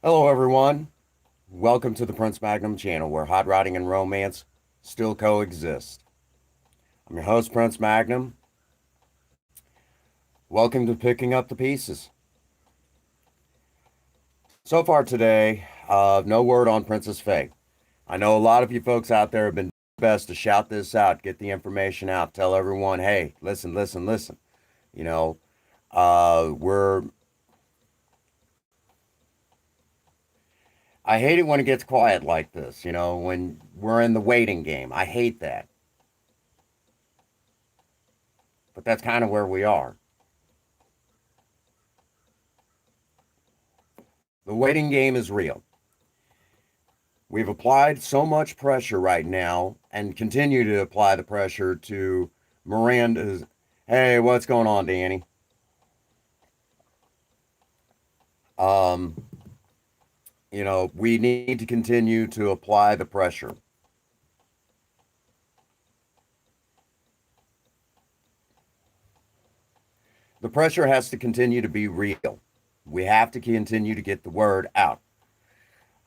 Hello, everyone. Welcome to the Prince Magnum channel where hot rodding and romance still coexist. I'm your host, Prince Magnum. Welcome to Picking Up the Pieces. So far today, no word on Princess Faye. I know a lot of you folks out there have been best to shout this out, get the information out, tell everyone, hey, listen, listen, listen. You know, we're. I hate it when it gets quiet like this. When we're in the waiting game. I hate that, but that's kind of where we are. The waiting game is real. We've applied so much pressure right now and continue to apply the pressure to Miranda's. Hey, what's going on, Danny? Um, we need to continue to apply the pressure. The pressure has to continue to be real. We have to continue to get the word out.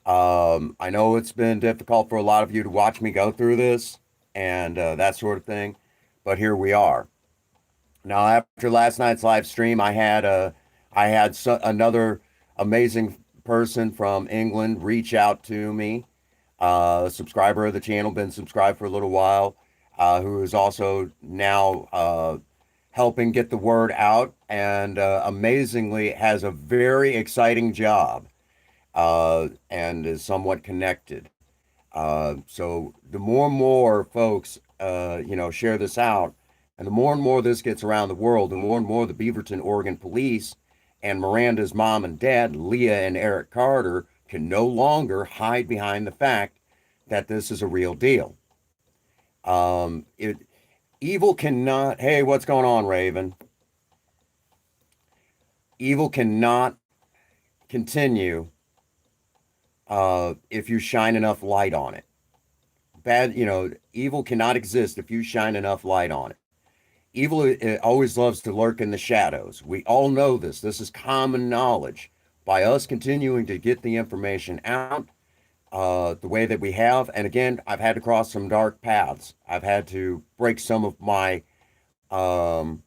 I know it's been difficult for a lot of you to watch me go through this and that sort of thing, but here we are. Now, after last night's live stream, I had another amazing person from England reach out to me, a subscriber of the channel, been subscribed for a little while, who is also now helping get the word out, and amazingly has a very exciting job and is somewhat connected. So the more and more folks, share this out, and the more and more this gets around the world, the more and more the Beaverton, Oregon police and Miranda's mom and dad, Leah and Eric Carter, can no longer hide behind the fact that this is a real deal. It Evil cannot. Hey, what's going on, Raven? Evil cannot continue if you shine enough light on it. Evil cannot exist if you shine enough light on it. Evil always loves to lurk in the shadows. We all know this. This is common knowledge. By us continuing to get the information out the way that we have, and again, I've had to cross some dark paths. I've had to break some of my um,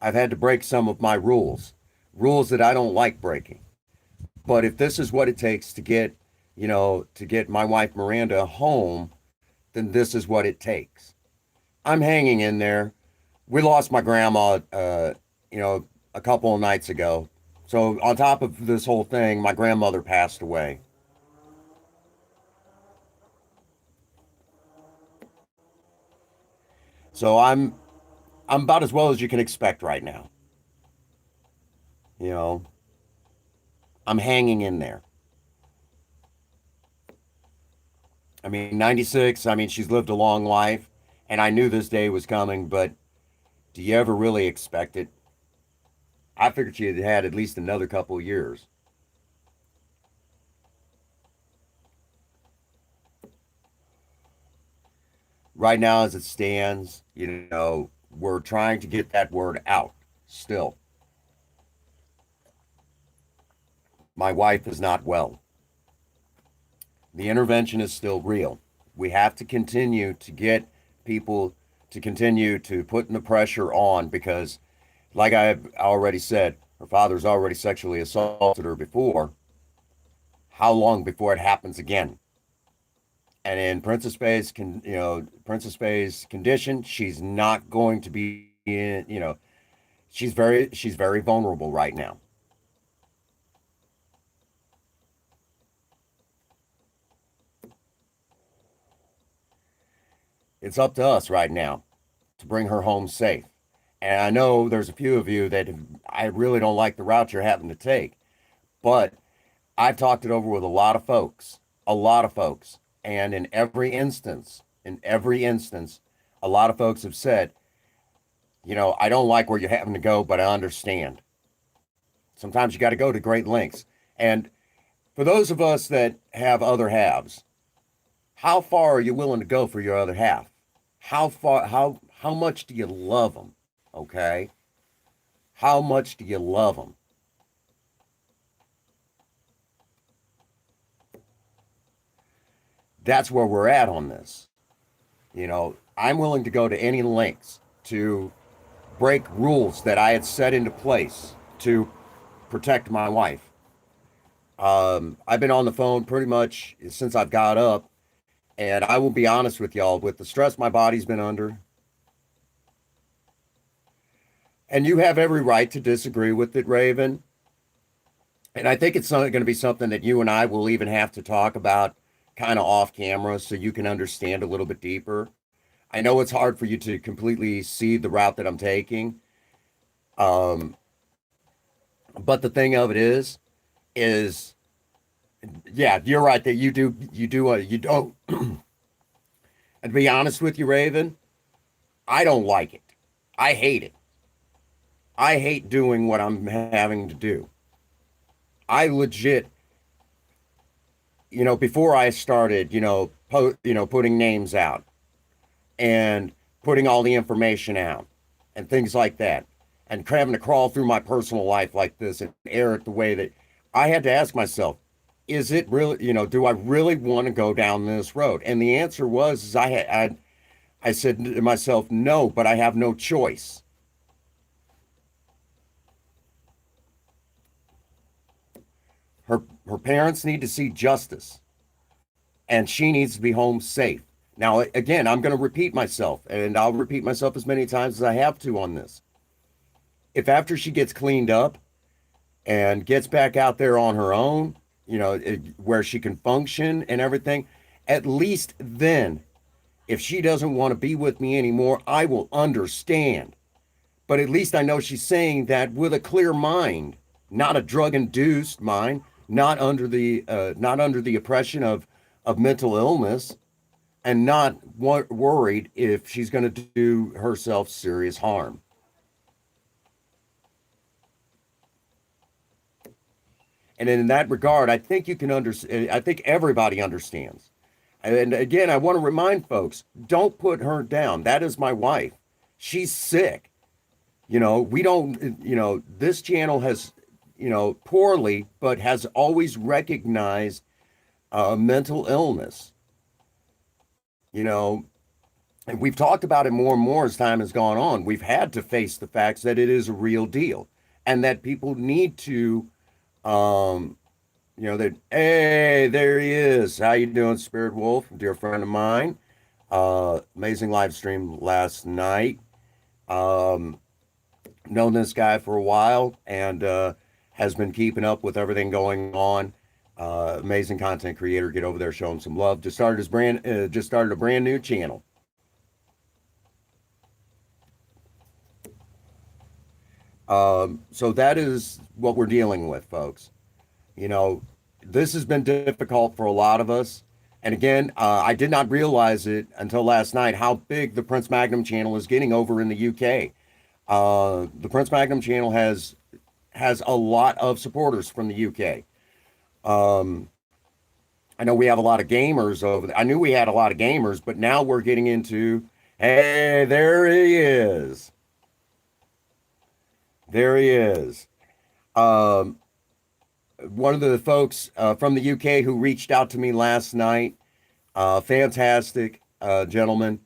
I've had to break some of my rules that I don't like breaking. But if this is what it takes to get my wife Miranda home, then this is what it takes. I'm hanging in there. We lost my grandma, a couple of nights ago. So on top of this whole thing, my grandmother passed away. So I'm about as well as you can expect right now. You know, I'm hanging in there. I mean, 96. I mean, she's lived a long life, and I knew this day was coming. But do you ever really expect it? I figured she had had at least another couple of years. Right now, as it stands, we're trying to get that word out still. My wife is not well. The intervention is still real. We have to continue to get people to continue to put the pressure on because, like I've already said, her father's already sexually assaulted her before. How long before it happens again? And in Princess Faye's condition, she's not going to be in. She's very vulnerable right now. It's up to us right now to bring her home safe. And I know there's a few of you that I really don't like the route you're having to take, but I've talked it over with a lot of folks, and in every instance, a lot of folks have said, I don't like where you're having to go, but I understand. Sometimes you got to go to great lengths. And for those of us that have other halves, how far are you willing to go for your other half? How much do you love them? Okay. How much do you love them? That's where we're at on this. I'm willing to go to any lengths to break rules that I had set into place to protect my wife. I've been on the phone pretty much since I've got up, and I will be honest with y'all, with the stress my body's been under, and you have every right to disagree with it, Raven. And I think it's going to be something that you and I will even have to talk about kind of off camera so you can understand a little bit deeper. I know it's hard for you to completely see the route that I'm taking. Um, but the thing of it is, yeah, you're right that you don't. And to be honest with you, Raven, I don't like it. I hate it. I hate doing what I'm having to do. I legit, before I started, putting names out and putting all the information out and things like that, and having to crawl through my personal life like this and air it the way that I had to ask myself, is it really, do I really want to go down this road? And the answer was, is I said to myself, no, but I have no choice. Her parents need to see justice, and she needs to be home safe. Now, again, I'm going to repeat myself, and I'll repeat myself as many times as I have to on this. If after she gets cleaned up and gets back out there on her own, where she can function and everything, at least then, if she doesn't want to be with me anymore, I will understand. But at least I know she's saying that with a clear mind, not a drug-induced mind, not under the oppression of mental illness, and not worried if she's going to do herself serious harm. And in that regard, I think you can understand. I think everybody understands. And again, I want to remind folks: don't put her down. That is my wife. She's sick. We don't. This channel has, poorly, but has always recognized mental illness. And we've talked about it more and more as time has gone on. We've had to face the facts that it is a real deal, and that people need to, um, that, hey, there he is. How you doing, Spirit Wolf? Dear friend of mine. Amazing live stream last night. Um, Known this guy for a while, and has been keeping up with everything going on. Amazing content creator. Get over there, show him some love. Just started a brand new channel. So that is what we're dealing with, folks. You know, this has been difficult for a lot of us. And again, I did not realize it until last night how big the Prince Magnum channel is getting over in the UK. The Prince Magnum channel has a lot of supporters from the UK. Um, I know we have a lot of gamers over there. I knew we had a lot of gamers, but now we're getting into, hey, there he is. There he is. Um, One of the folks from the UK who reached out to me last night, fantastic gentleman.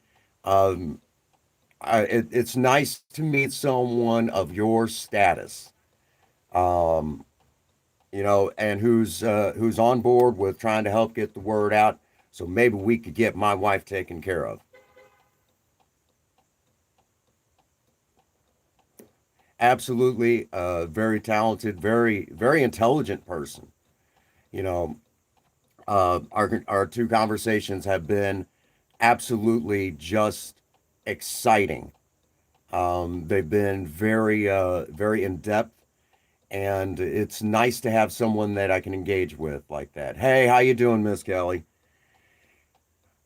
Um, it's nice to meet someone of your status, um, and who's on board with trying to help get the word out. So maybe we could get my wife taken care of. Absolutely, very talented, very very intelligent person. You know, our two conversations have been absolutely just exciting. They've been very in depth, and it's nice to have someone that I can engage with like that. Hey, how you doing, Miss Kelly?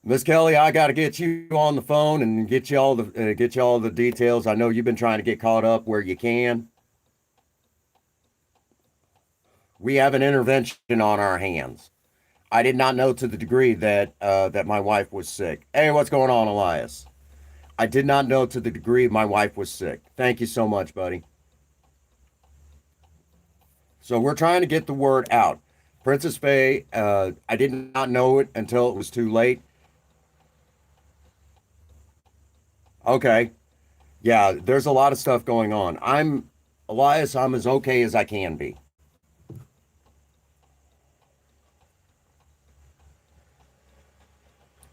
Miss Kelly, I got to get you on the phone and get you all the details. I know you've been trying to get caught up where you can. We have an intervention on our hands. I did not know to the degree that my wife was sick. Hey, what's going on, Elias? I did not know to the degree my wife was sick. Thank you so much, buddy. So we're trying to get the word out. Princess Faye, I did not know it until it was too late. Okay. Yeah, there's a lot of stuff going on. Elias, I'm as okay as I can be.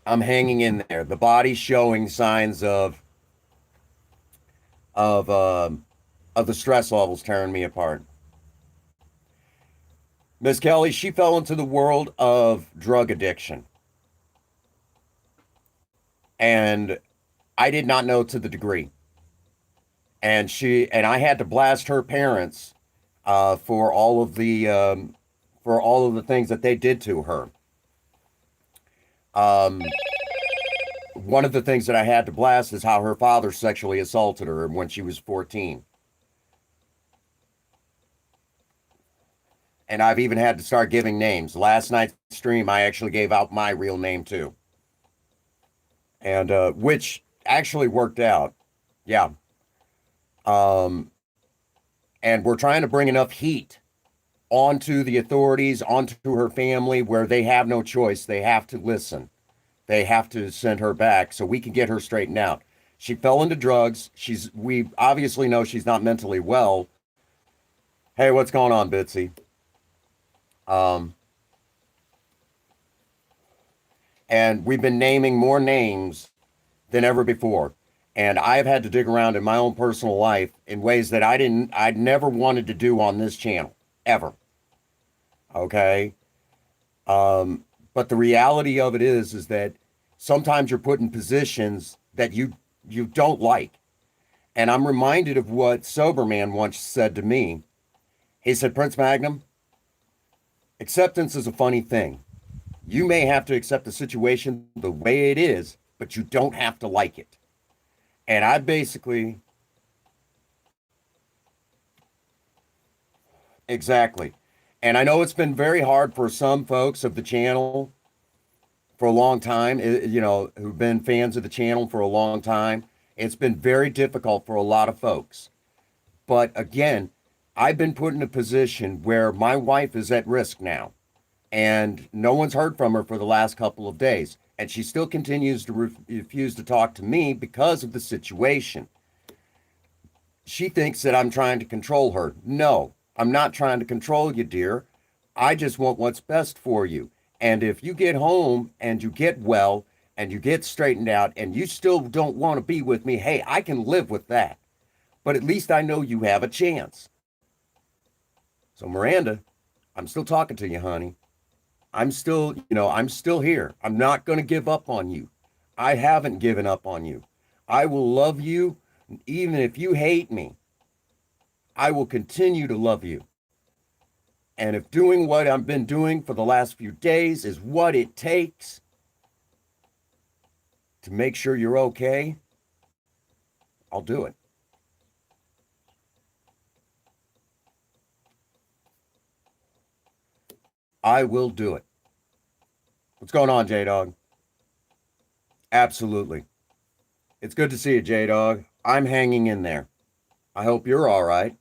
I'm hanging in there. The body's showing signs of um of the stress levels tearing me apart. Miss Kelly, she fell into the world of drug addiction, and I did not know to the degree. And I had to blast her parents for all of the things that they did to her. Um, One of the things that I had to blast is how her father sexually assaulted her when she was 14. And I've even had to start giving names. Last night's stream, I actually gave out my real name too, and which actually worked out. Yeah. Um, and we're trying to bring enough heat onto the authorities, onto her family, where they have no choice. They have to listen. They have to send her back so we can get her straightened out. She fell into drugs. We obviously know she's not mentally well. Hey, what's going on, Bitsy? Um, and we've been naming more names than ever before. And I've had to dig around in my own personal life in ways that I'd never wanted to do on this channel, ever. Okay. But the reality of it is that sometimes you're put in positions that you don't like. And I'm reminded of what Soberman once said to me. He said, Prince Magnum, acceptance is a funny thing. You may have to accept the situation the way it is, but you don't have to like it. And I basically, exactly. And I know it's been very hard for some folks of the channel for a long time, who've been fans of the channel for a long time. It's been very difficult for a lot of folks. But again, I've been put in a position where my wife is at risk now, and no one's heard from her for the last couple of days. And she still continues to refuse to talk to me because of the situation. She thinks that I'm trying to control her. No, I'm not trying to control you, dear. I just want what's best for you. And if you get home and you get well and you get straightened out and you still don't want to be with me, hey, I can live with that. But at least I know you have a chance. So, Miranda, I'm still talking to you, honey. I'm still here. I'm not going to give up on you. I haven't given up on you. I will love you even if you hate me. I will continue to love you. And if doing what I've been doing for the last few days is what it takes to make sure you're okay, I'll do it. I will do it. What's going on, J Dog? Absolutely. It's good to see you, J Dog. I'm hanging in there. I hope you're all right.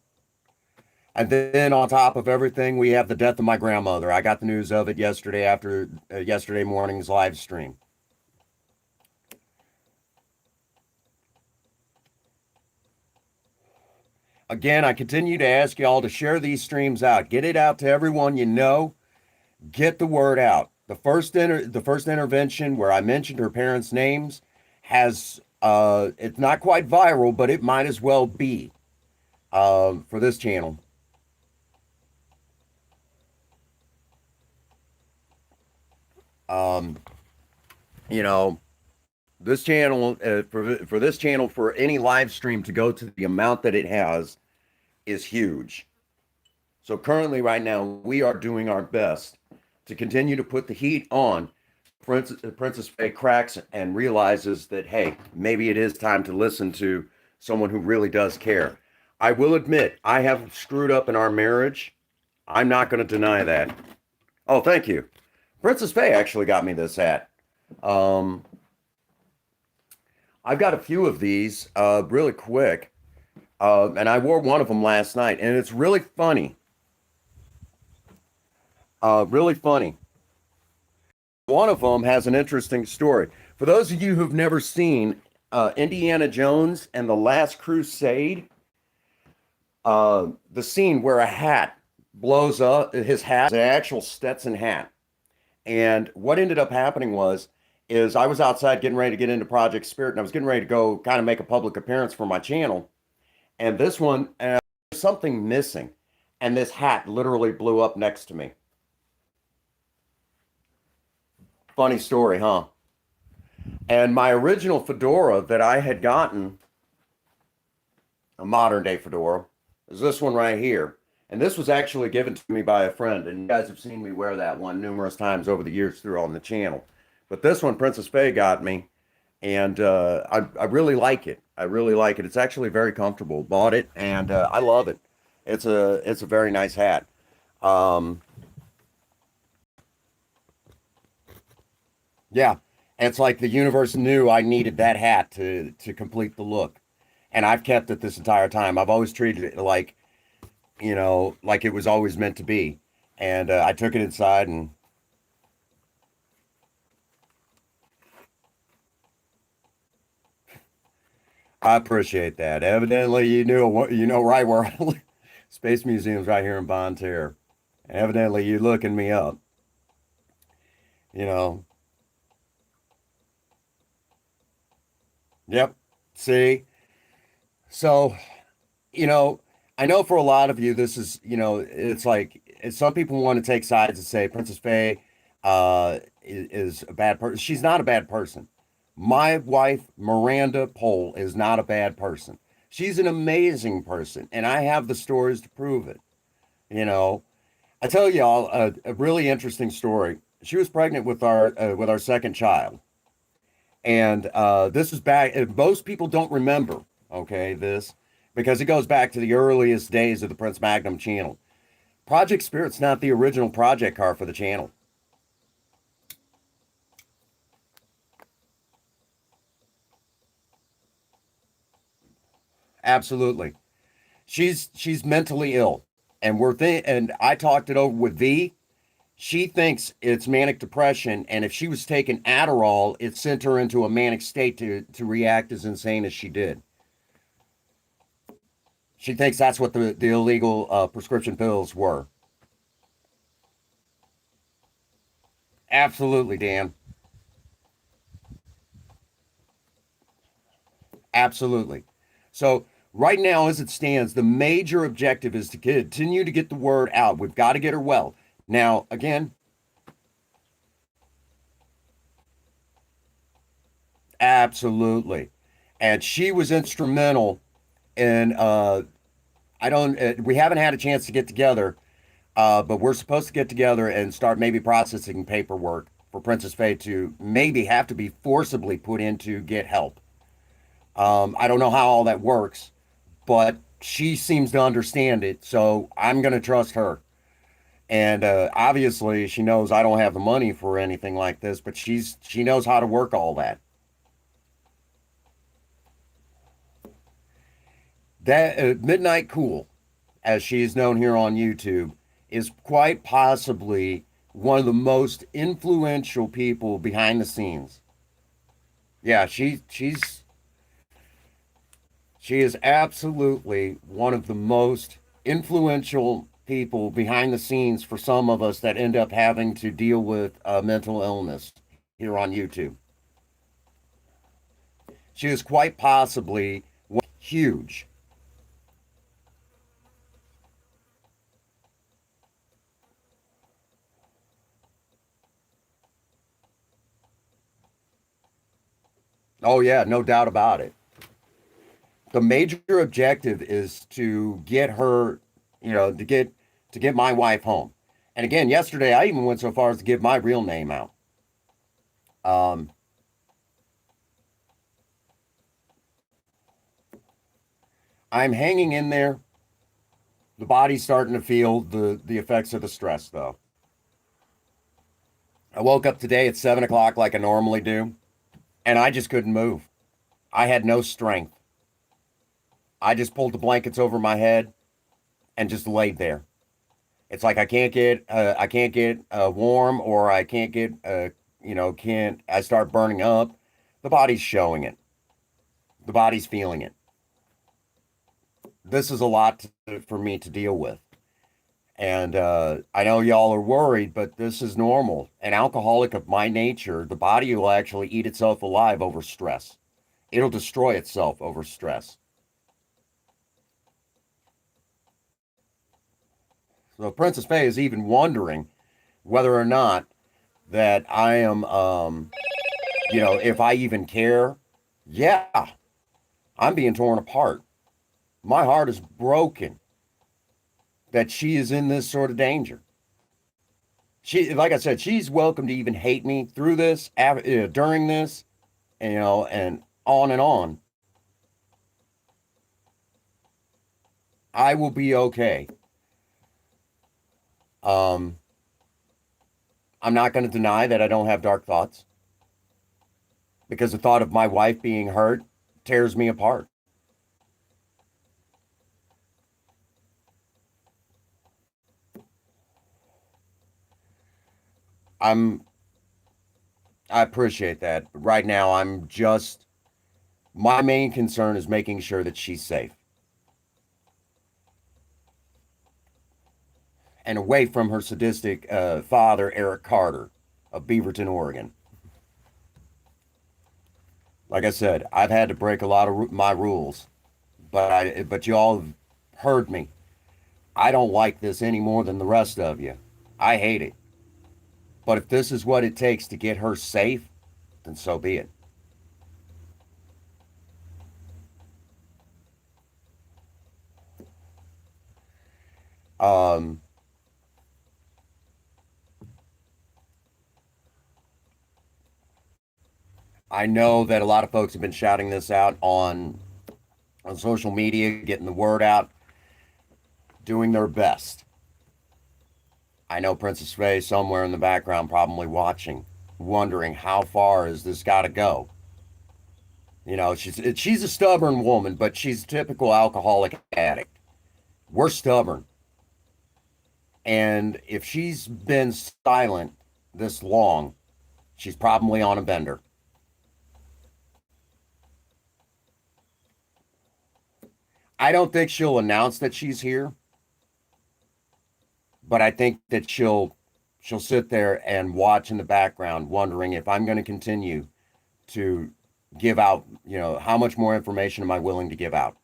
And then on top of everything, we have the death of my grandmother. I got the news of it yesterday after yesterday morning's live stream. Again, I continue to ask y'all to share these streams out. Get it out to everyone you know. Get the word out. The first intervention where I mentioned her parents' names has it's not quite viral, but it might as well be for this channel. Um, you know, this channel for this channel for any live stream to go to the amount that it has is huge. So currently, right now, we are doing our best to continue to put the heat on. Princess Faye cracks and realizes that, hey, maybe it is time to listen to someone who really does care. I will admit, I have screwed up in our marriage. I'm not going to deny that. Oh, thank you. Princess Faye actually got me this hat. Um, I've got a few of these really quick, and I wore one of them last night, and it's really funny Really funny. One of them has an interesting story. For those of you who've never seen Indiana Jones and the Last Crusade, the scene where a hat blows up, his hat, the actual Stetson hat. And what ended up happening is I was outside getting ready to get into Project Spirit, and I was getting ready to go kind of make a public appearance for my channel. And this one, something missing, and this hat literally blew up next to me. Funny story, huh? And my original fedora that I had gotten, a modern day fedora, is this one right here. And this was actually given to me by a friend. And you guys have seen me wear that one numerous times over the years through on the channel. But this one, Princess Faye got me. And I really like it. I really like it. It's actually very comfortable. Bought it and I love it. It's a very nice hat. Um, yeah, it's like the universe knew I needed that hat to complete the look, and I've kept it this entire time. I've always treated it like like it was always meant to be. And I took it inside and I appreciate that. Evidently, you know right where I live. Space Museum's right here in Bonne Terre. Evidently, you're looking me up. You know, yep. See, so you know, I know for a lot of you, this is it's like some people want to take sides and say Princess Faye is a bad person. She's not a bad person. My wife, Miranda Pohl, is not a bad person. She's an amazing person, and I have the stories to prove it. You know, I tell y'all a really interesting story. She was pregnant with our second child, and this is back. Most people don't remember, okay, this because it goes back to the earliest days of the Prince Magnum channel. Project Spirit's not the original project car for the channel. Absolutely. She's mentally ill, and and I talked it over with V. She thinks it's manic depression, and if she was taking Adderall, it sent her into a manic state to react as insane as she did. She thinks that's what the illegal prescription pills were. Absolutely, Dan. Absolutely. So right now, as it stands, the major objective is to continue to get the word out. We've got to get her well. Now, again, absolutely. And she was instrumental in I don't we haven't had a chance to get together, but we're supposed to get together and start maybe processing paperwork for Princess Faye to maybe have to be forcibly put in to get help. I don't know how all that works, but she seems to understand it, so I'm going to trust her. And obviously, she knows I don't have the money for anything like this, but she knows how to work all that. That Midnight Cool, as she is known here on YouTube, is quite possibly one of the most influential people behind the scenes. Yeah, she is absolutely one of the most influential people behind the scenes for some of us that end up having to deal with mental illness here on YouTube. She is quite possibly huge. Oh yeah, no doubt about it. The major objective is to get her, to get my wife home. And again, yesterday I even went so far as to give my real name out. Um, I'm hanging in there. The body's starting to feel the effects of the stress, though. I woke up today at 7 o'clock like I normally do, and I just couldn't move. I had no strength. I just pulled the blankets over my head and just laid there. It's like I can't get warm, or I can't get can't I start burning up. The body's showing it. The body's feeling it. This is a lot for me to deal with. And I know y'all are worried, but this is normal. An alcoholic of my nature, the body will actually eat itself alive over stress. It'll destroy itself over stress. So Princess Faye is even wondering whether or not that I am, if I even care. Yeah, I'm being torn apart. My heart is broken that she is in this sort of danger. She, like I said, she's welcome to even hate me through this, during this, and on and on. I will be okay. Um, I'm not going to deny that I don't have dark thoughts, because the thought of my wife being hurt tears me apart. I'm I appreciate that. Right now, my main concern is making sure that she's safe and away from her sadistic father, Eric Carter of Beaverton, Oregon. Like I said, I've had to break a lot of my rules, but you all heard me. I don't like this any more than the rest of you. I hate it. But if this is what it takes to get her safe, then so be it. Um, I know that a lot of folks have been shouting this out on social media, getting the word out, doing their best. I know Princess Faye somewhere in the background probably watching, wondering how far has this got to go. She's a stubborn woman, but she's a typical alcoholic addict. We're stubborn, and if she's been silent this long, she's probably on a bender. I don't think she'll announce that she's here, but I think that she'll sit there and watch in the background, wondering if I'm going to continue to give out, how much more information am I willing to give out?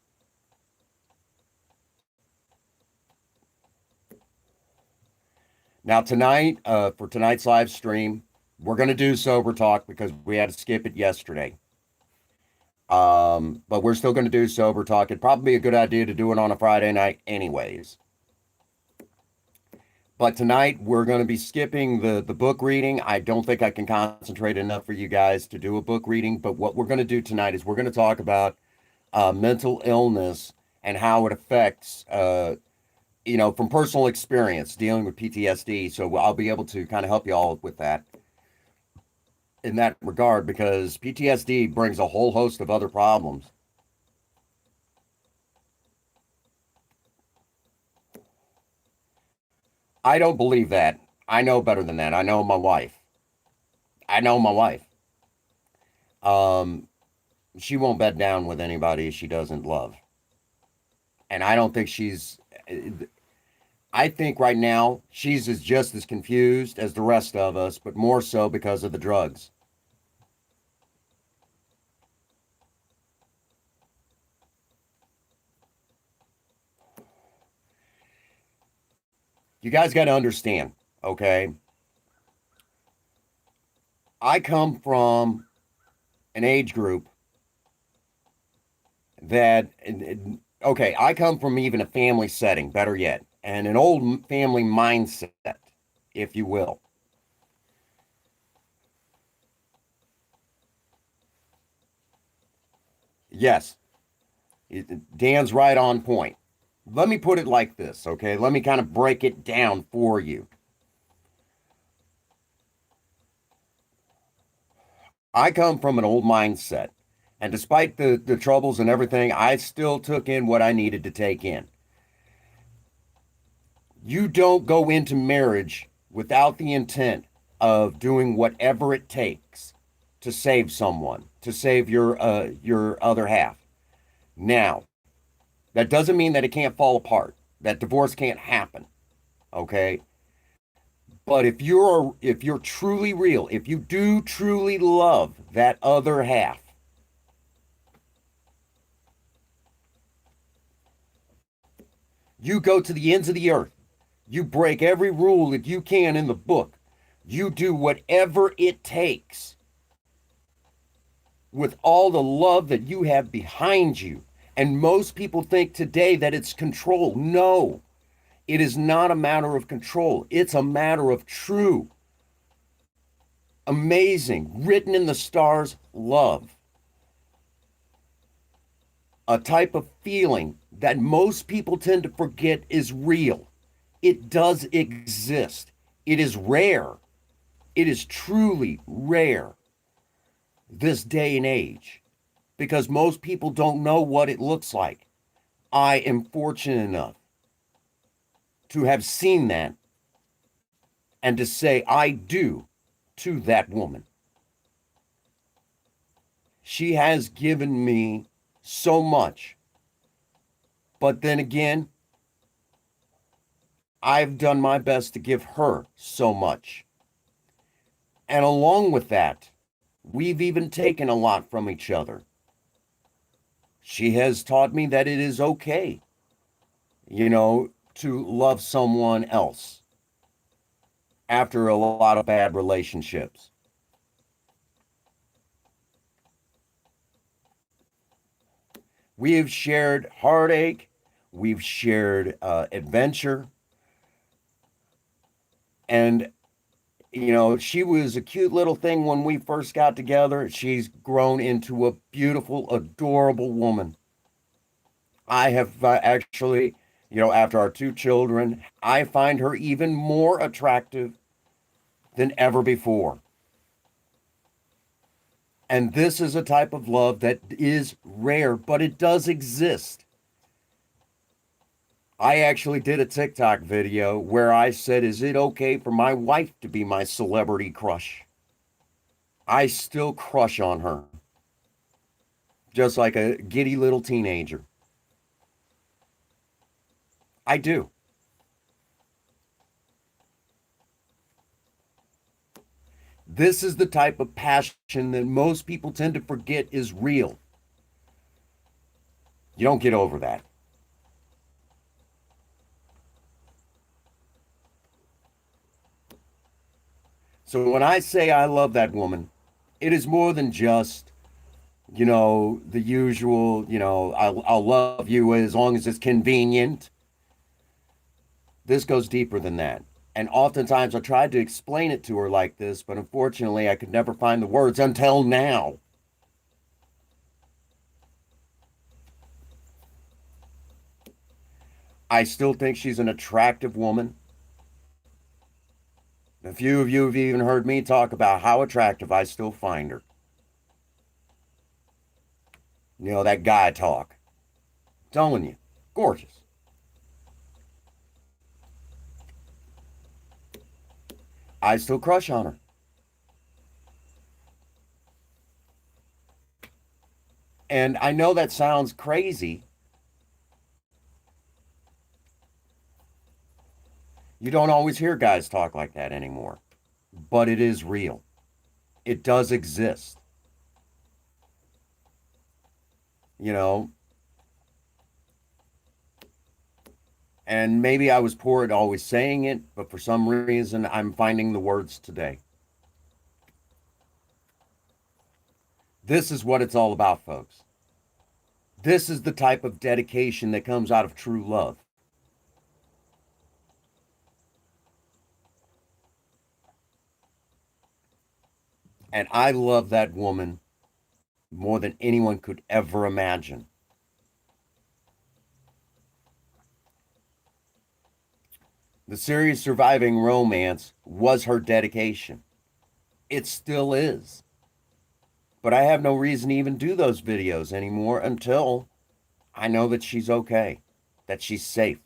Now, tonight, for tonight's live stream, we're going to do sober talk because we had to skip it yesterday. But we're still going to do sober talk. It'd probably be a good idea to do it on a Friday night, anyways. But tonight we're going to be skipping the book reading. I don't think I can concentrate enough for you guys to do a book reading. But what we're going to do tonight is we're going to talk about mental illness and how it affects, from personal experience dealing with PTSD. So I'll be able to kind of help you all with that in that regard, because PTSD brings a whole host of other problems. I don't believe that. I know better than that. I know my wife. I know my wife. Um, she won't bed down with anybody she doesn't love. And I don't think I think right now just as confused as the rest of us, but more so because of the drugs. You guys got to understand, okay? I come from an age group that, okay, I come from even a family setting, better yet, and an old family mindset, if you will. Yes, Dan's right on point. Let me put it like this, okay? Let me kind of break it down for you. I come from an old mindset, and despite the troubles and everything, I still took in what I needed to take in. You don't go into marriage without the intent of doing whatever it takes to save someone, to save your other half. Now, that doesn't mean that it can't fall apart, that divorce can't happen, okay? But if you're truly real, if you do truly love that other half, you go to the ends of the earth. You break every rule that you can in the book. You do whatever it takes with all the love that you have behind you. And most people think today that it's control. No, it is not a matter of control. It's a matter of true, amazing, written in the stars love. A type of feeling that most people tend to forget is real. It does exist. It is rare. It is truly rare this day and age because most people don't know what it looks like. I am fortunate enough to have seen that and to say I do to that woman. She has given me so much. But then again, I've done my best to give her so much. And along with that, we've even taken a lot from each other. She has taught me that it is okay, to love someone else after a lot of bad relationships. We have shared heartache, we've shared adventure, and she was a cute little thing when we first got together. She's grown into a beautiful, adorable woman. I have actually, after our two children, I find her even more attractive than ever before. And this is a type of love that is rare, but it does exist. I actually did a TikTok video where I said, is it okay for my wife to be my celebrity crush? I still crush on her, just like a giddy little teenager. I do. This is the type of passion that most people tend to forget is real. You don't get over that. So when I say I love that woman, it is more than just, the usual, I'll love you as long as it's convenient. This goes deeper than that. And oftentimes I tried to explain it to her like this, but unfortunately I could never find the words until now. I still think she's an attractive woman. A few of you have even heard me talk about how attractive I still find her. That guy talk. I'm telling you, gorgeous. I still crush on her. And I know that sounds crazy. You don't always hear guys talk like that anymore, but it is real. It does exist. You know, and maybe I was poor at always saying it, but for some reason I'm finding the words today. This is what it's all about, folks. This is the type of dedication that comes out of true love. And I love that woman more than anyone could ever imagine. The series Surviving Romance was her dedication. It still is. But I have no reason to even do those videos anymore until I know that she's okay, that she's safe,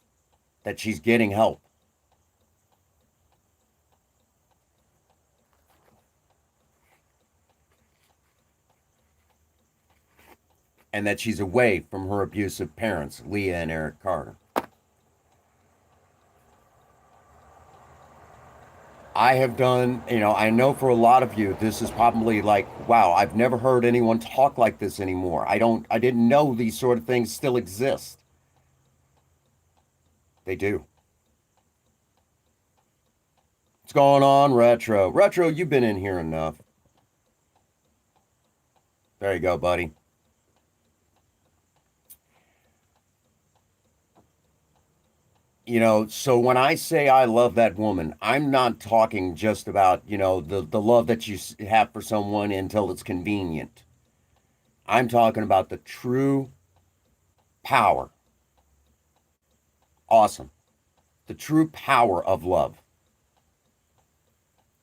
that she's getting help. and that she's away from her abusive parents, Leah and Eric Carter. I have done, I know for a lot of you, this is probably like, wow, I've never heard anyone talk like this anymore. I didn't know these sort of things still exist. They do. What's going on, Retro? Retro, you've been in here enough. There you go, buddy. So when I say I love that woman, I'm not talking just about, the love that you have for someone until it's convenient. I'm talking about the true power. Awesome. The true power of love.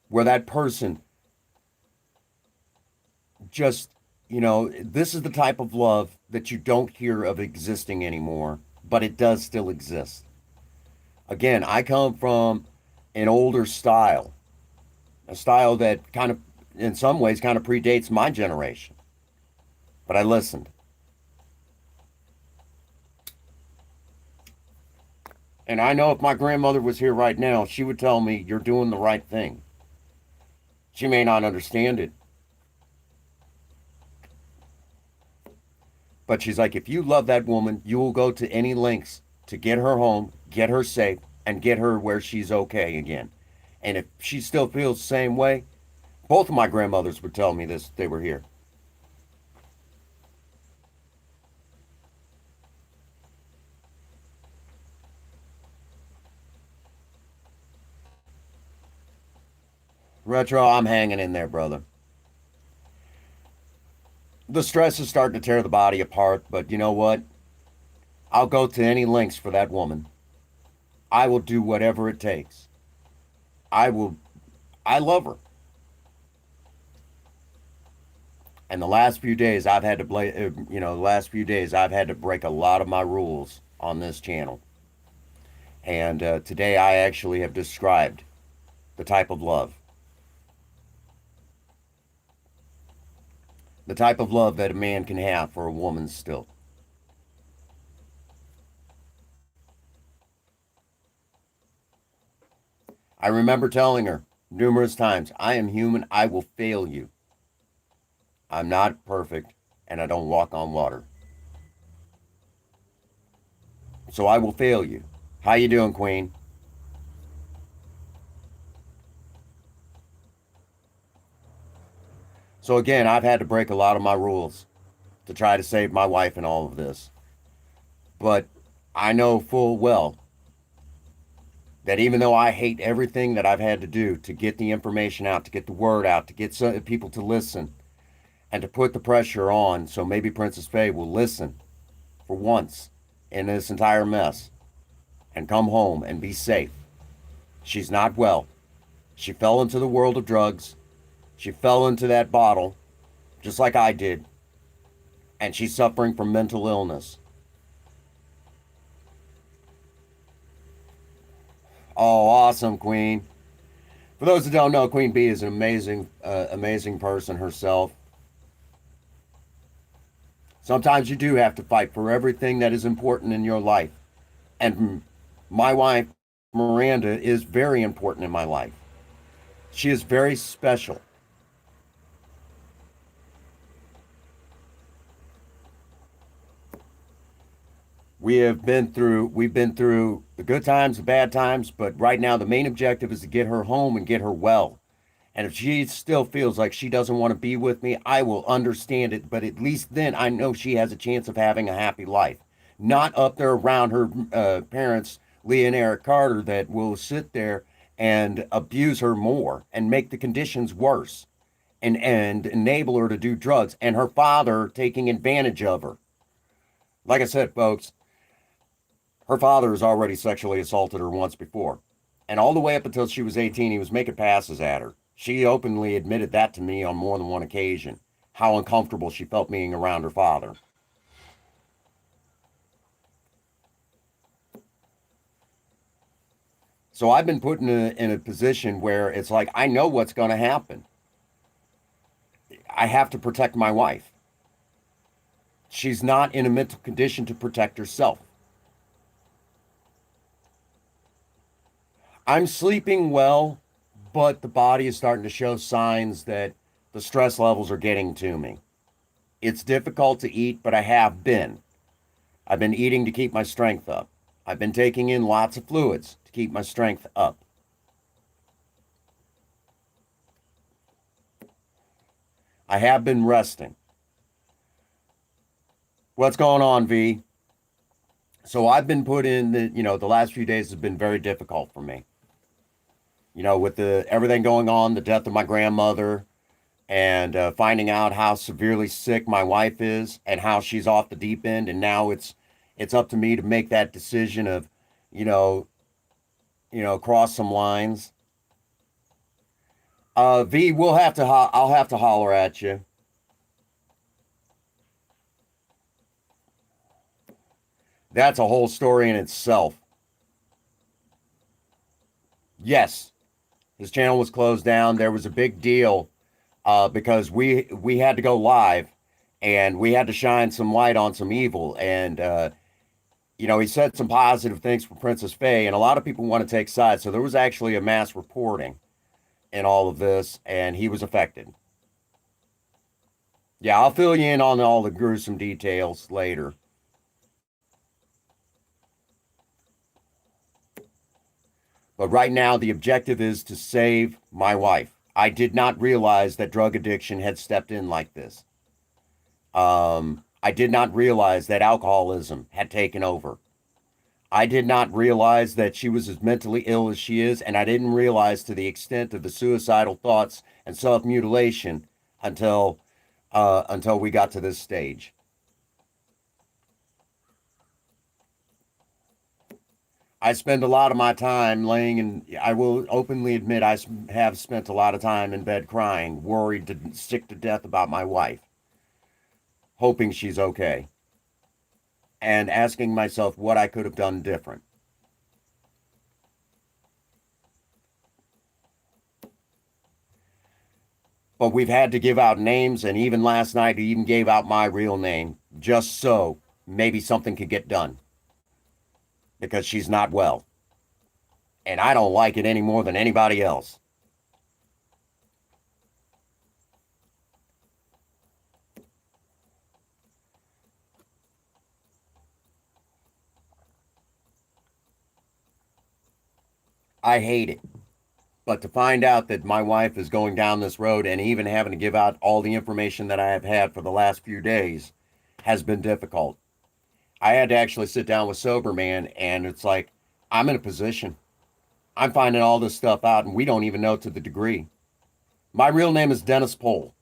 Where that person just, this is the type of love that you don't hear of existing anymore, but it does still exist. Again, I come from an older style, a style that kind of, in some ways, kind of predates my generation. But I listened. And I know if my grandmother was here right now, she would tell me, you're doing the right thing. She may not understand it. But she's like, if you love that woman, you will go to any lengths to get her home, get her safe, and get her where she's okay again. And if she still feels the same way, both of my grandmothers would tell me this if they were here. Retro, I'm hanging in there, brother. The stress is starting to tear the body apart, but you know what? I'll go to any lengths for that woman. I will do whatever it takes. I will, I love her. And the last few days I've had to the last few days I've had to break a lot of my rules on this channel. And today I actually have described the type of love. The type of love that a man can have for a woman still. I remember telling her numerous times, I am human, I will fail you. I'm not perfect, and I don't walk on water. So I will fail you. How you doing, Queen? So again, I've had to break a lot of my rules to try to save my wife in all of this. But I know full well that even though I hate everything that I've had to do to get the information out, to get the word out, to get some people to listen, and to put the pressure on so maybe Princess Faye will listen for once in this entire mess and come home and be safe. She's not well. She fell into the world of drugs. She fell into that bottle, just like I did, and she's suffering from mental illness. Oh, awesome, Queen. For those that don't know, Queen Bee is an amazing person herself. Sometimes you do have to fight for everything that is important in your life. And my wife, Miranda, is very important in my life. She is very special. We've been through the good times, the bad times, but right now the main objective is to get her home and get her well. And if she still feels like she doesn't want to be with me, I will understand it. But at least then I know she has a chance of having a happy life. Not up there around her parents, Leah and Eric Carter, that will sit there and abuse her more and make the conditions worse and enable her to do drugs. And her father taking advantage of her. Like I said, folks, her father has already sexually assaulted her once before. And all the way up until she was 18, he was making passes at her. She openly admitted that to me on more than one occasion, how uncomfortable she felt being around her father. So I've been put in a position where it's like, I know what's going to happen. I have to protect my wife. She's not in a mental condition to protect herself. I'm sleeping well, but the body is starting to show signs that the stress levels are getting to me. It's difficult to eat, but I have been. I've been eating to keep my strength up. I've been taking in lots of fluids to keep my strength up. I have been resting. What's going on, V? So I've been put in the last few days have been very difficult for me. With the everything going on, the death of my grandmother, and finding out how severely sick my wife is and how she's off the deep end, and now it's up to me to make that decision of, you know, cross some lines. V, I'll have to holler at you. That's a whole story in itself. Yes, his channel was closed down. There was a big deal because we had to go live and we had to shine some light on some evil. And he said some positive things for Princess Faye, and a lot of people want to take sides. So there was actually a mass reporting in all of this, and he was affected. Yeah, I'll fill you in on all the gruesome details later. But right now, the objective is to save my wife. I did not realize that drug addiction had stepped in like this. I did not realize that alcoholism had taken over. I did not realize that she was as mentally ill as she is, and I didn't realize to the extent of the suicidal thoughts and self-mutilation until we got to this stage. I spend a lot of my time laying in, I will openly admit I have spent a lot of time in bed crying, worried to sick to death about my wife, hoping she's okay, and asking myself what I could have done different. But we've had to give out names, and even last night, we even gave out my real name, just so maybe something could get done. Because she's not well. And I don't like it any more than anybody else. I hate it. But to find out that my wife is going down this road and even having to give out all the information that I have had for the last few days has been difficult. I had to actually sit down with Sober Man, and it's like, I'm in a position. I'm finding all this stuff out, and we don't even know to the degree. My real name is Dennis Pohl.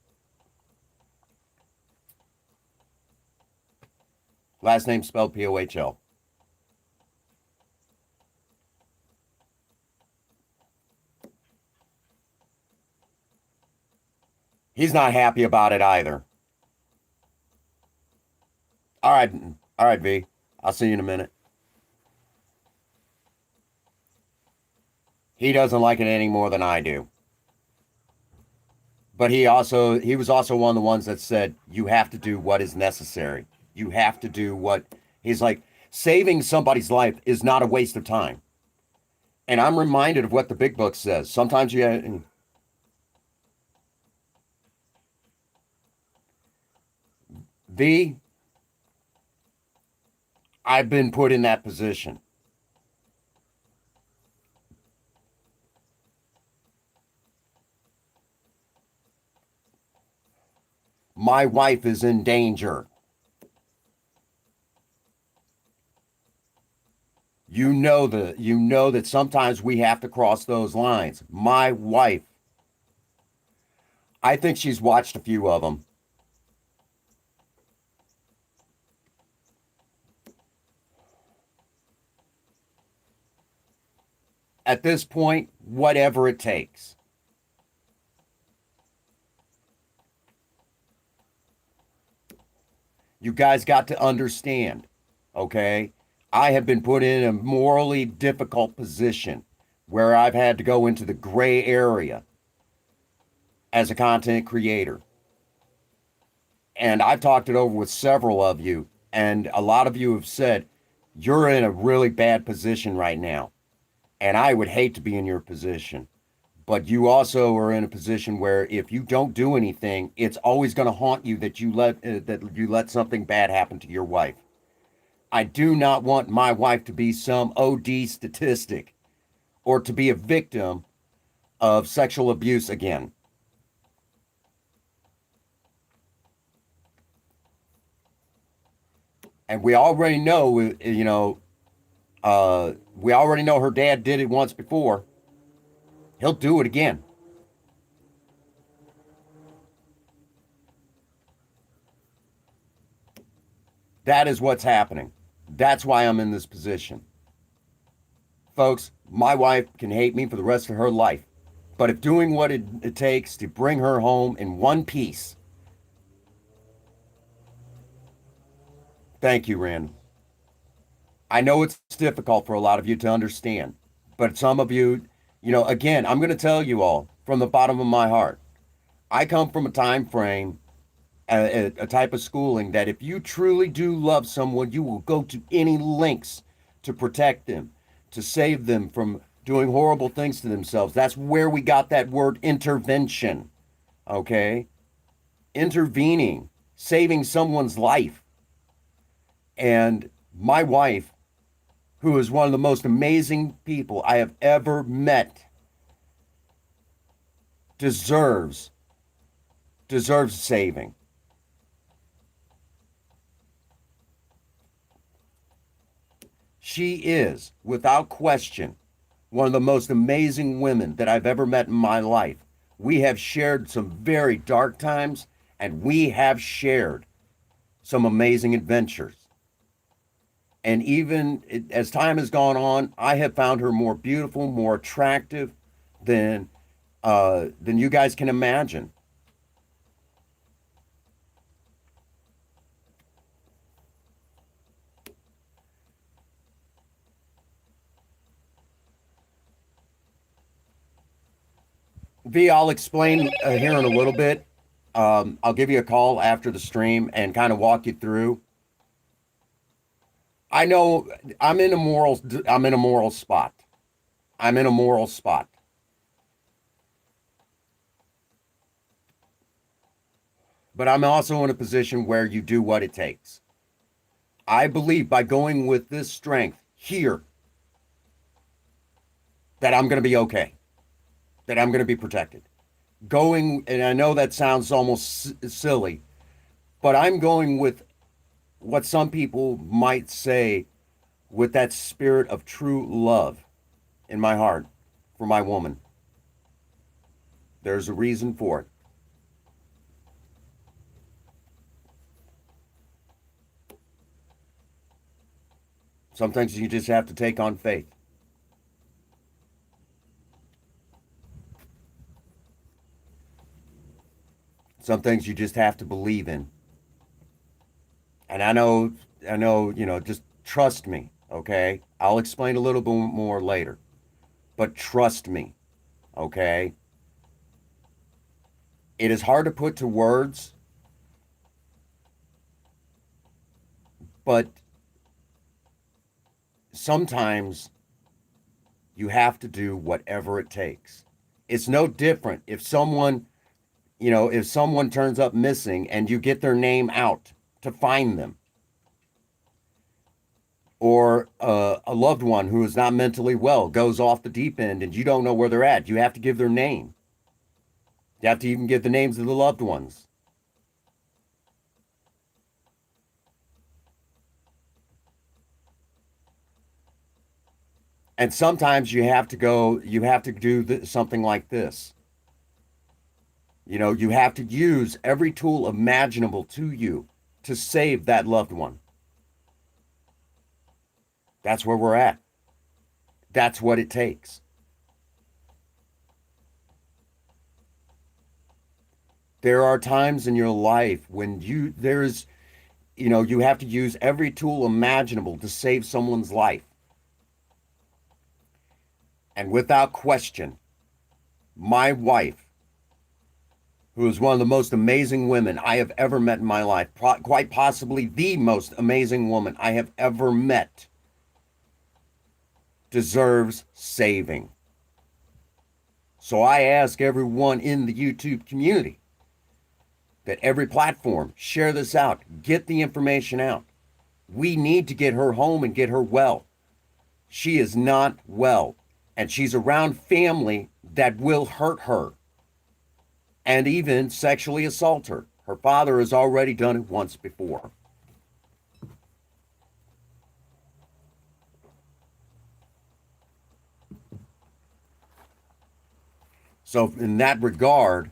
Last name spelled Pohl. He's not happy about it either. All right. All right, V. I'll see you in a minute. He doesn't like it any more than I do. But he was also one of the ones that said, you have to do what is necessary. You have to do what he's like, saving somebody's life is not a waste of time. And I'm reminded of what the big book says. Sometimes I've been put in that position. My wife is in danger. You know that sometimes we have to cross those lines. My wife, I think she's watched a few of them. At this point, whatever it takes. You guys got to understand, okay? I have been put in a morally difficult position where I've had to go into the gray area as a content creator. And I've talked it over with several of you, and a lot of you have said, you're in a really bad position right now. And I would hate to be in your position. But you also are in a position where if you don't do anything, it's always going to haunt you that you let something bad happen to your wife. I do not want my wife to be some OD statistic or to be a victim of sexual abuse again. And we already know, we already know her dad did it once before. He'll do it again. That is what's happening. That's why I'm in this position. Folks, my wife can hate me for the rest of her life. But if doing what it takes to bring her home in one piece, thank you, Rand. I know it's difficult for a lot of you to understand, but some of you, again, I'm going to tell you all from the bottom of my heart. I come from a time frame, a type of schooling that if you truly do love someone, you will go to any lengths to protect them, to save them from doing horrible things to themselves. That's where we got that word intervention, okay? Intervening, saving someone's life. And my wife, who is one of the most amazing people I have ever met, deserves saving. She is, without question, one of the most amazing women that I've ever met in my life. We have shared some very dark times, and we have shared some amazing adventures. And even as time has gone on, I have found her more beautiful, more attractive than you guys can imagine. V, I'll explain here in a little bit. I'll give you a call after the stream and kind of walk you through. I know I'm in a moral spot. I'm in a moral spot. But I'm also in a position where you do what it takes. I believe by going with this strength here that I'm going to be okay, that I'm going to be protected. Going, and I know that sounds almost silly, but I'm going with what some people might say with that spirit of true love in my heart for my woman. There's a reason for it. Sometimes you just have to take on faith. Some things you just have to believe in. And just trust me, okay? I'll explain a little bit more later. But trust me, okay? It is hard to put to words, but sometimes you have to do whatever it takes. It's no different if someone turns up missing and you get their name out to find them, or a loved one who is not mentally well goes off the deep end and you don't know where they're at, you have to give their name. You have to even give the names of the loved ones. And sometimes you have to do something like this. You have to use every tool imaginable to you to save that loved one. That's where we're at. That's what it takes. There are times in your life when you have to use every tool imaginable to save someone's life. And without question, my wife, who is one of the most amazing women I have ever met in my life, quite possibly the most amazing woman I have ever met, deserves saving. So I ask everyone in the YouTube community that every platform share this out, get the information out. We need to get her home and get her well. She is not well, and she's around family that will hurt her and even sexually assault her. Her father has already done it once before. So in that regard,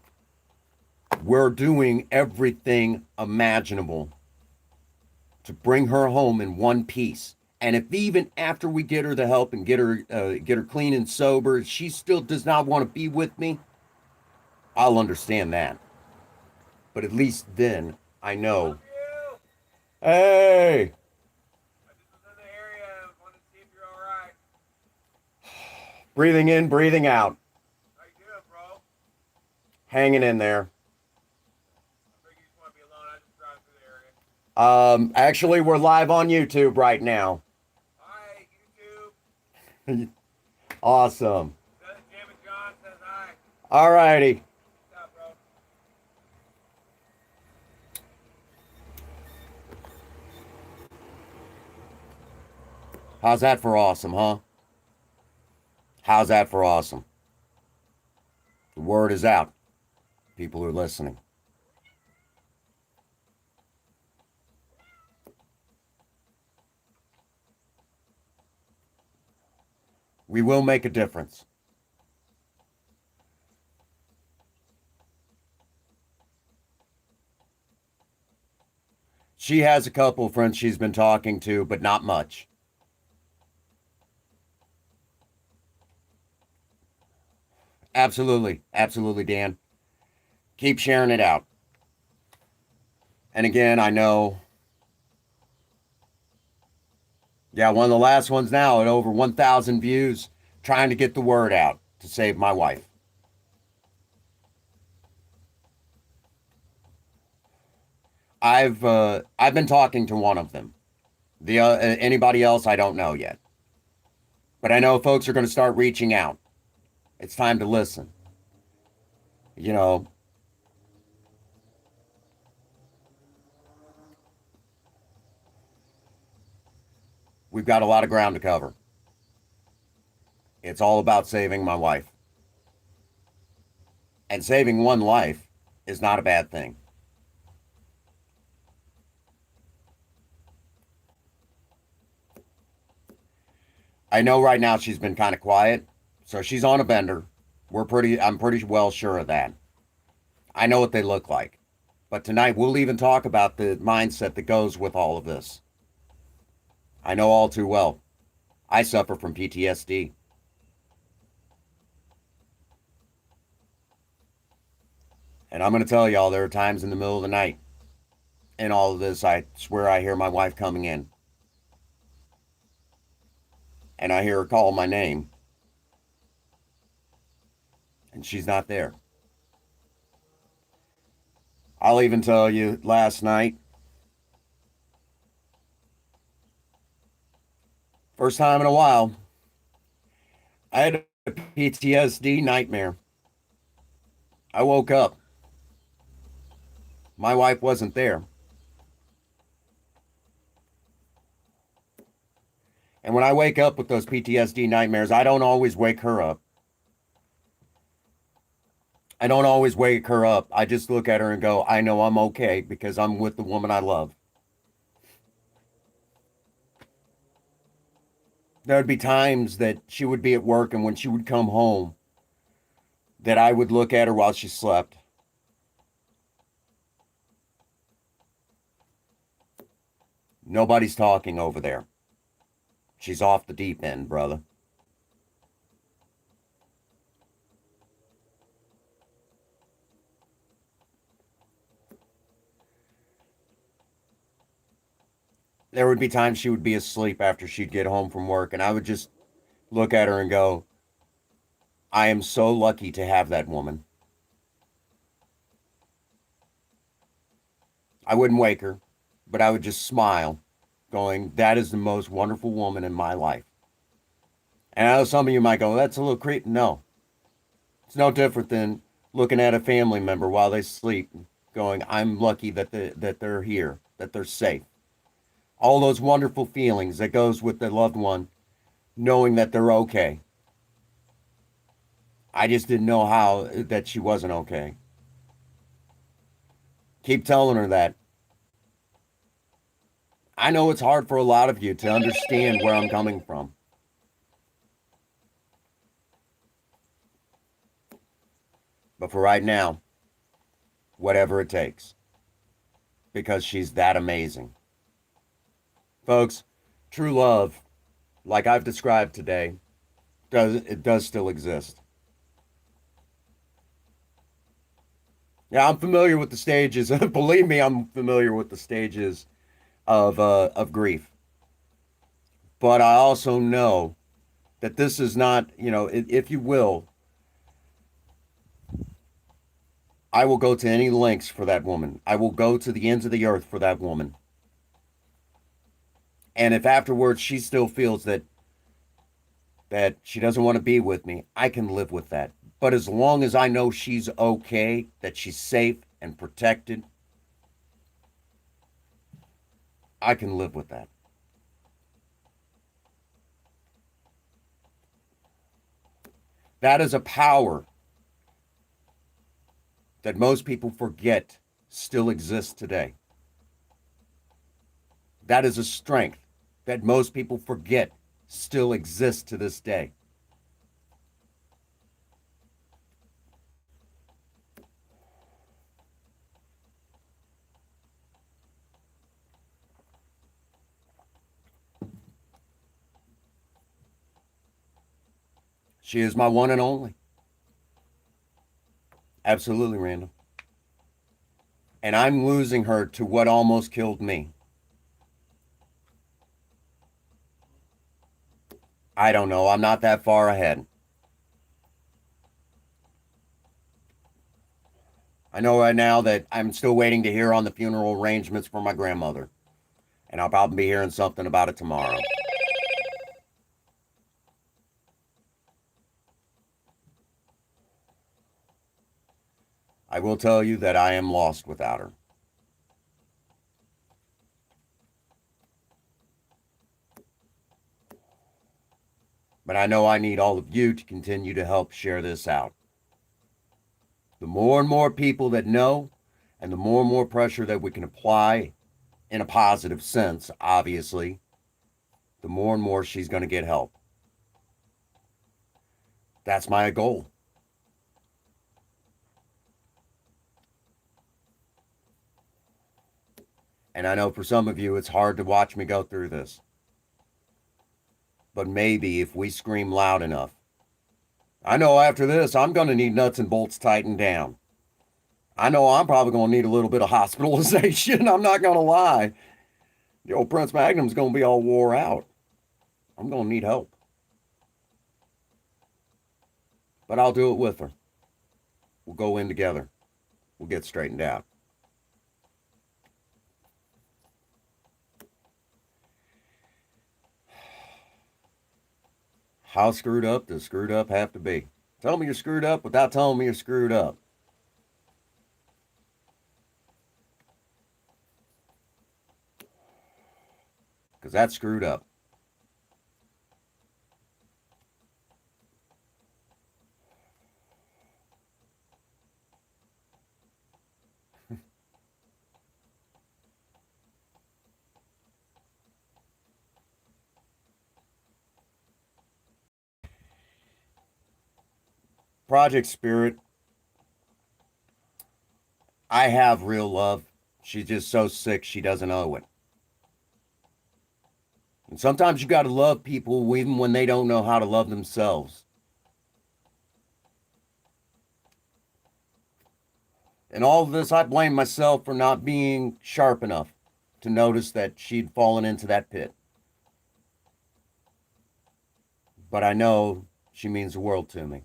we're doing everything imaginable to bring her home in one piece. And if even after we get her the help and get her clean and sober, she still does not want to be with me, I'll understand that. But at least then I know. Hey. I just was in the area. I wanted to see if you're all right. Breathing in, breathing out. How you doing, bro? Hanging in there. I figured you just want to be alone. I just drive through the area. Actually, we're live on YouTube right now. Hi, YouTube. Awesome. Jim and John says hi. All righty. What's up, bro? How's that for awesome, huh? How's that for awesome? The word is out. People are listening. We will make a difference. She has a couple of friends she's been talking to, but not much. Absolutely. Absolutely, Dan. Keep sharing it out. And again, I know. Yeah, one of the last ones now at over 1,000 views, trying to get the word out to save my wife. I've been talking to one of them. The anybody else I don't know yet. But I know folks are going to start reaching out. It's time to listen. You know, we've got a lot of ground to cover. It's all about saving my wife. And saving one life is not a bad thing. I know right now she's been kind of quiet, so she's on a bender. I'm pretty well sure of that. I know what they look like. But tonight we'll even talk about the mindset that goes with all of this. I know all too well. I suffer from PTSD. And I'm going to tell y'all, there are times in the middle of the night in all of this, I swear I hear my wife coming in. And I hear her call my name. And she's not there. I'll even tell you, last night, first time in a while, I had a PTSD nightmare. I woke up. My wife wasn't there. And when I wake up with those PTSD nightmares, I don't always wake her up. I don't always wake her up. I just look at her and go, I know I'm okay because I'm with the woman I love. There would be times that she would be at work, and when she would come home, that I would look at her while she slept. Nobody's talking over there. She's off the deep end, brother. There would be times she would be asleep after she'd get home from work, and I would just look at her and go, I am so lucky to have that woman. I wouldn't wake her, but I would just smile, going, that is the most wonderful woman in my life. And I know some of you might go, that's a little creepy. No, it's no different than looking at a family member while they sleep, going, I'm lucky that they're here, that they're safe. All those wonderful feelings that goes with the loved one, knowing that they're okay. I just didn't know how that she wasn't okay. Keep telling her that. I know it's hard for a lot of you to understand where I'm coming from. But for right now, whatever it takes, because she's that amazing. Folks, true love, like I've described today, does still exist. Yeah, I'm familiar with the stages. Believe me, I'm familiar with the stages of grief. But I also know that this is not, if you will, I will go to any lengths for that woman. I will go to the ends of the earth for that woman. And if afterwards she still feels that she doesn't want to be with me, I can live with that. But as long as I know she's okay, that she's safe and protected, I can live with that. That is a power that most people forget still exists today. That is a strength that most people forget still exists to this day. She is my one and only. Absolutely, Randall. And I'm losing her to what almost killed me. I don't know. I'm not that far ahead. I know right now that I'm still waiting to hear on the funeral arrangements for my grandmother. And I'll probably be hearing something about it tomorrow. I will tell you that I am lost without her. But I know I need all of you to continue to help share this out. The more and more people that know, and the more and more pressure that we can apply in a positive sense, obviously, the more and more she's going to get help. That's my goal. And I know for some of you, it's hard to watch me go through this. But maybe if we scream loud enough, I know after this, I'm going to need nuts and bolts tightened down. I know I'm probably going to need a little bit of hospitalization. I'm not going to lie. The old Prince Magnum's going to be all wore out. I'm going to need help. But I'll do it with her. We'll go in together. We'll get straightened out. How screwed up does screwed up have to be? Tell me you're screwed up without telling me you're screwed up. Because that's screwed up. Project Spirit, I have real love. She's just so sick she doesn't know it. And sometimes you got to love people even when they don't know how to love themselves. In all of this, I blame myself for not being sharp enough to notice that she'd fallen into that pit. But I know she means the world to me.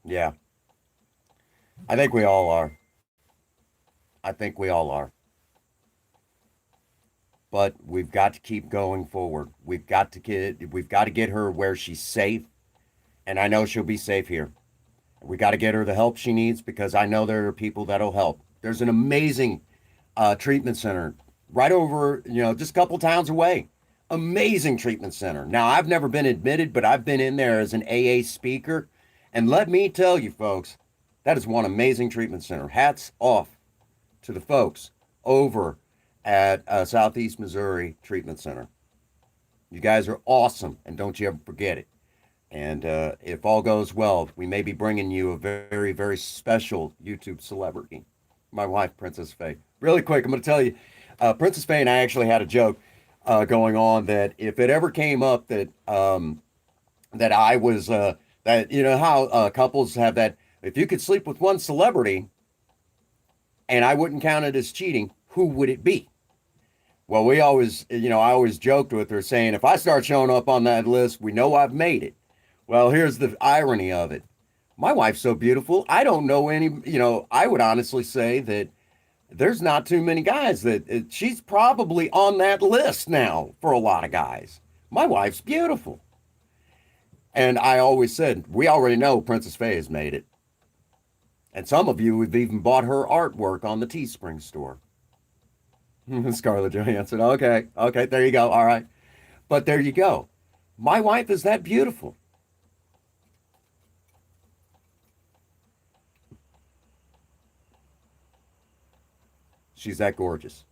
Yeah, I think we all are. I think we all are. But we've got to keep going forward. We've got to get her where she's safe, and I know she'll be safe here. We got to get her the help she needs because I know there are people that'll help. There's an amazing treatment center right over, just a couple towns away. Amazing treatment center. Now, I've never been admitted, but I've been in there as an AA speaker. And let me tell you, folks, that is one amazing treatment center. Hats off to the folks over at Southeast Missouri Treatment Center. You guys are awesome, and don't you ever forget it. And if all goes well, we may be bringing you a very, very special YouTube celebrity. My wife, Princess Faye. Really quick, I'm going to tell you, Princess Faye and I actually had a joke going on that if it ever came up that I was that how couples have that if you could sleep with one celebrity and I wouldn't count it as cheating, who would it be? Well, we always, I always joked with her saying, if I start showing up on that list, we know I've made it. Well, here's the irony of it. My wife's so beautiful. I don't know any, I would honestly say that there's not too many guys that she's probably on that list now for a lot of guys. My wife's beautiful. And I always said, we already know Princess Faye has made it. And some of you have even bought her artwork on the Teespring store. Scarlett Johansson. Okay. Okay. There you go. All right. But there you go. My wife is that beautiful. She's that gorgeous.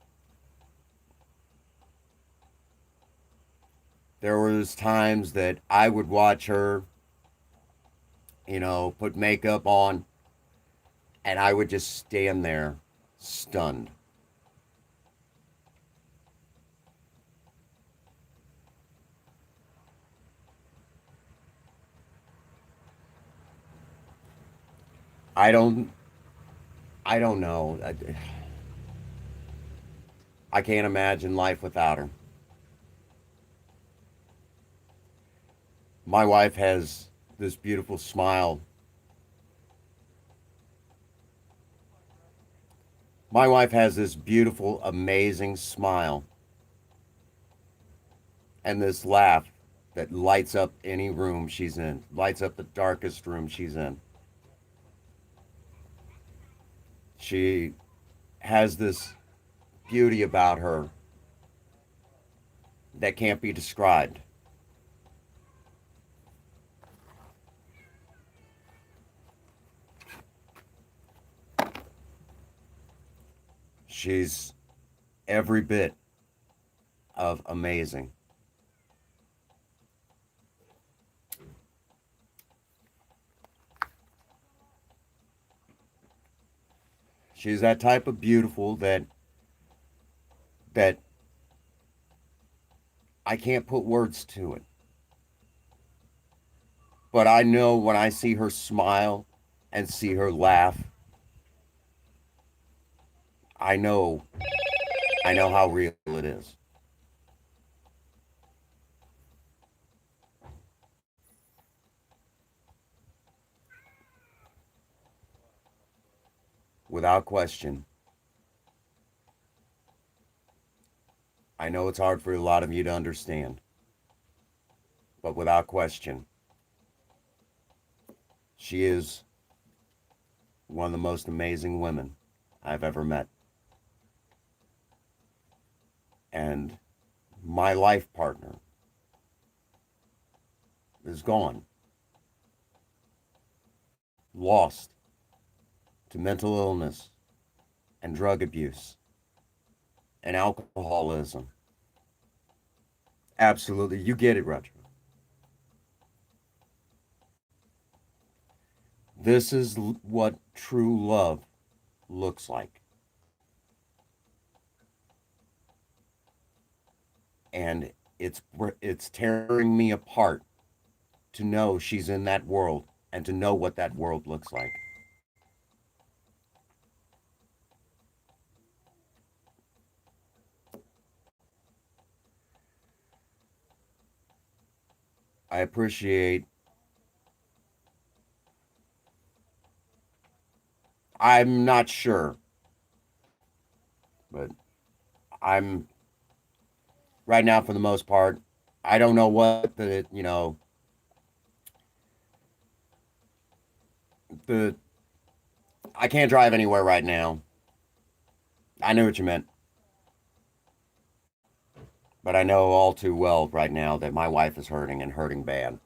There was times that I would watch her, put makeup on, and I would just stand there stunned. I don't I don't know. I can't imagine life without her. My wife has this beautiful smile. My wife has this beautiful, amazing smile and this laugh that lights up any room she's in, lights up the darkest room she's in. She has this beauty about her that can't be described. She's every bit of amazing. She's that type of beautiful that I can't put words to it. But I know when I see her smile and see her laugh, I know I know how real it is. Without question. I know it's hard for a lot of you to understand, but without question, she is one of the most amazing women I've ever met. And my life partner is gone, lost to mental illness and drug abuse and alcoholism. Absolutely. You get it, Roger. This is what true love looks like. And it's tearing me apart to know she's in that world and to know what that world looks like. I appreciate I'm not sure, but I'm right now for the most part. I don't know what the I can't drive anywhere right now. I knew what you meant, but I know all too well right now that my wife is hurting and hurting bad.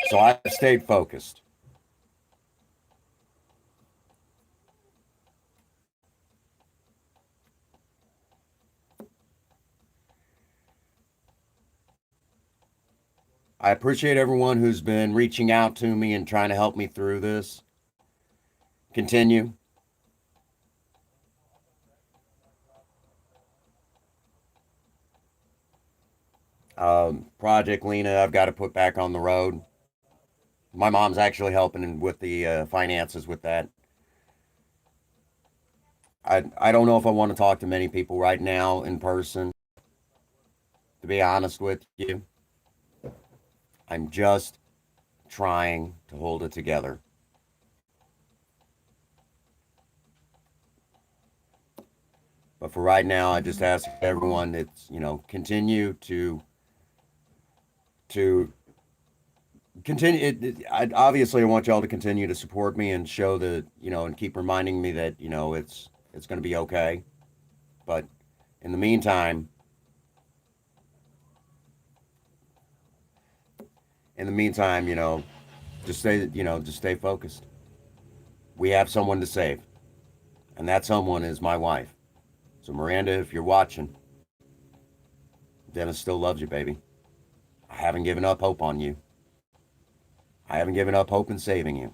So I've stayed focused. I appreciate everyone who's been reaching out to me and trying to help me through this. Continue. Project Lena, I've got to put back on the road. My mom's actually helping with the finances with that. I don't know if I want to talk to many people right now in person, to be honest with you. I'm just trying to hold it together. But for right now, I just ask everyone that's, continue to continue obviously I want y'all to continue to support me and show the, and keep reminding me that, it's going to be okay. But in the meantime, just stay focused. We have someone to save, and that someone is my wife. So Miranda, if you're watching, Dennis still loves you, baby. I haven't given up hope on you. I haven't given up hope in saving you.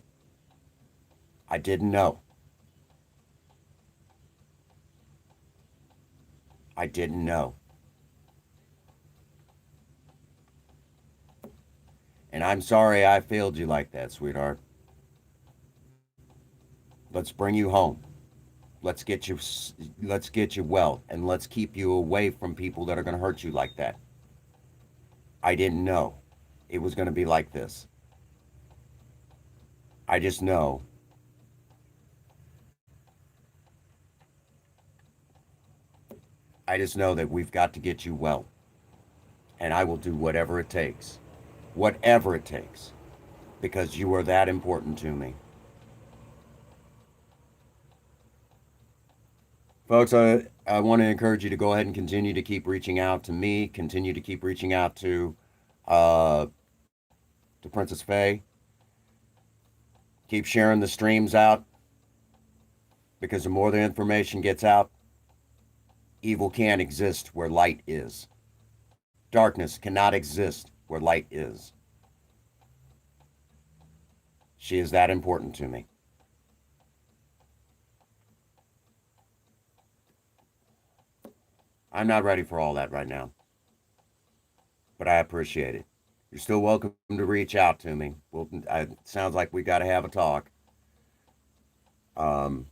I didn't know. I didn't know. And I'm sorry I failed you like that, sweetheart. Let's bring you home. Let's get you let's get you well, and let's keep you away from people that are going to hurt you like that. I didn't know it was going to be like this. I just know I just know that we've got to get you well, and I will do whatever it takes. Whatever it takes, because you are that important to me. Folks, I want to encourage you to go ahead and continue to keep reaching out to me, continue to keep reaching out uh, to Princess Faye. Keep sharing the streams out, because the more the information gets out, evil can't exist where light is. Darkness cannot exist where light is. She is that important to me. I'm not ready for all that right now, but I appreciate it. You're still welcome to reach out to me. Well, it sounds like we got to have a talk, um,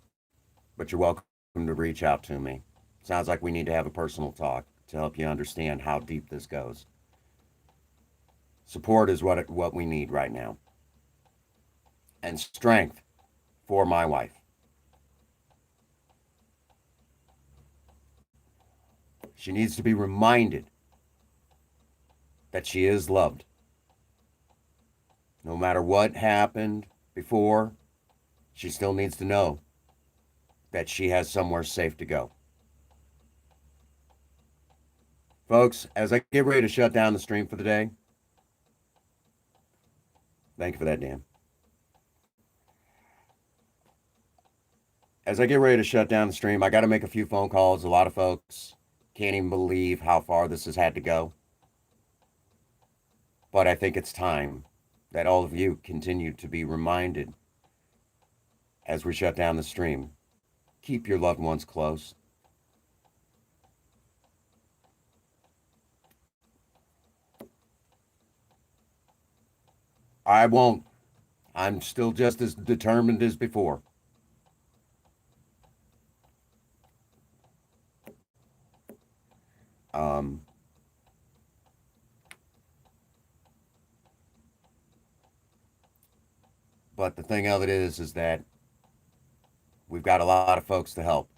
but you're welcome to reach out to me. Sounds like we need to have a personal talk to help you understand how deep this goes. Support is what we need right now, and strength for my wife. She needs to be reminded that she is loved. No matter what happened before, she still needs to know that she has somewhere safe to go. Folks, as I get ready to shut down the stream for the day, thank you for that, Dan. As I get ready to shut down the stream, I got to make a few phone calls. A lot of folks can't even believe how far this has had to go. But I think it's time that all of you continue to be reminded as we shut down the stream. Keep your loved ones close. I won't. I'm still just as determined as before. Um, but the thing of it is that We've got a lot of folks to help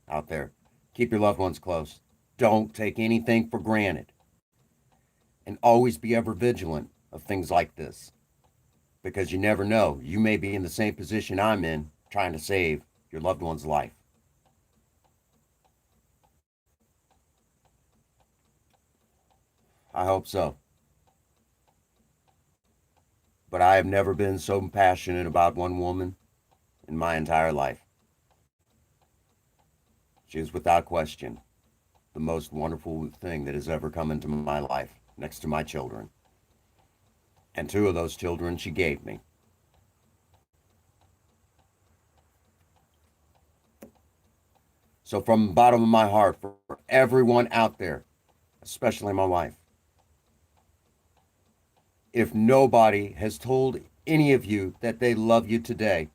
out there. Keep your loved ones close. Don't take anything for granted. And always be ever vigilant of things like this. Because you never know. You may be in the same position I'm in, trying to save your loved one's life. I hope so. But I have never been so passionate about one woman in my entire life. She is without question the most wonderful thing that has ever come into my life, next to my children. And two of those children she gave me. So from the bottom of my heart, for everyone out there, especially my wife, if nobody has told any of you that they love you today,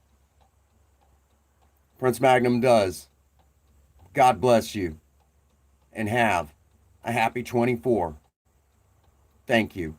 Prince Magnum does. God bless you and have a happy 24. Thank you.